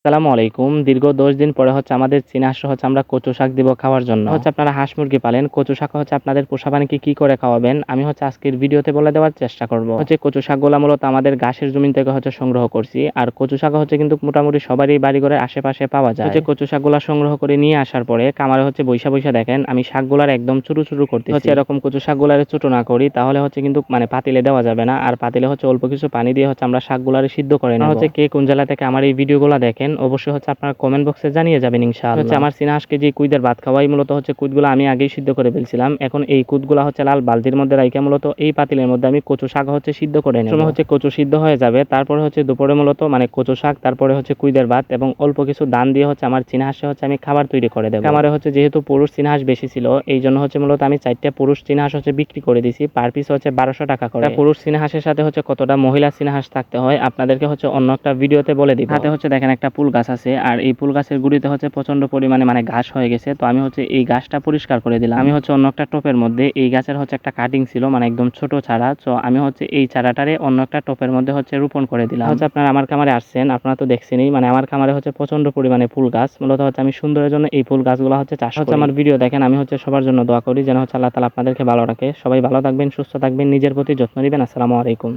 আসসালামু আলাইকুম। দীর্ঘ ১০ দিন পরে আমাদের চীনা হাঁস আমরা কচু শাক দিব খাওয়ার জন্য। আপনারা হাঁস মুরগি পালেন, কচু শাক আপনাদের পোষা প্রাণীকে কি করে খাওয়াবেন আমি আজকের ভিডিওতে বলে দেওয়ার চেষ্টা করব। কচু শাকগুলা মূলত আমাদের ঘাসের জমিন থেকে সংগ্রহ করছি। আর কচু শাক কিন্তু মোটামুটি সবারই বাড়িঘরের আশেপাশে পাওয়া যায়। কচু শাকগুলা সংগ্রহ করে নিয়ে আসার পরে কামারে বইসা বইসা দেখেন আমি শাকগুলার একদম ছোট ছোট করতেছি। এরকম কচু শাকগুলারে ছোট না করি তাহলে কিন্তু মানে পাতিলে দেওয়া যাবে না। আর পাতিলে অল্প কিছু পানি দিয়ে আমরা শাকগুলারে সিদ্ধ করে নেব। কে কোন জেলা থেকে আমার এই ভিডিওগুলো দেখেন অবশ্যই আপনারা কমেন্ট বক্সে জানিয়ে যাবেন ইনশাআল্লাহ। আমার চীনা হাঁসকে যে কুইদের ভাত খাওয়াই মূলত কুইদগুলো আমি আগেই সিদ্ধ করে ফেলছিলাম। এখন এই কুদগুলা লাল বালতির মধ্যে রাইখা মূলত এই পাতিলের মধ্যে আমি কচু শাক সিদ্ধ করে নেব। সময় কচু সিদ্ধ হয়ে যাবে, তারপরে দুপুরে মূলত মানে কচু শাক, তারপরে কুইদের ভাত এবং অল্প কিছু দান দিয়ে আমার চীনা হাঁসে আমি খাবার তৈরি করে দেবো। আমার যেহেতু পুরুষ চীনা হাঁস বেশি ছিল এই জন্য মূলত আমি 4টা পুরুষ চীনা হাঁস বিক্রি করে দিছি। পার পিস 1200 টাকা করে। পুরুষ চীনা হাঁসের সাথে কতটা মহিলা চীনা হাঁস থাকতে হয় আপনাদেরকে অন্য একটা ভিডিওতে বলে দিব। হাতে দেখেন একটা ফুল গাছ আছে, আর এই ফুল গাছের গুড়িতে প্রচন্ড পরিমাণে মানে ঘাস হয়ে গেছে। তো আমি এই গাছটা পরিষ্কার করে দিলাম। আমি অন্য একটা টপের মধ্যে এই গাছের একটা কাটিং ছিল, মানে একদম ছোট চারা। তো আমি এই চারাটারে অন্য একটা টপের মধ্যে রোপণ করে দিলাম। আপনারা আমার খামারে আসছেন, আপনারা তো দেখছেনই, মানে আমার খামারে প্রচন্ড পরিমাণে ফুল গাছ। মূলত আমি সুন্দরের জন্য এই ফুল গাছগুলো চাষ করি। আমার ভিডিও দেখেন, আমি সবার জন্য দোয়া করি যেন আল্লাহ তাআলা আপনাদেরকে ভালো রাখে। সবাই ভালো থাকবেন, সুস্থ থাকবেন, নিজের প্রতি যত্ন নেবেন। আসসালামু আলাইকুম।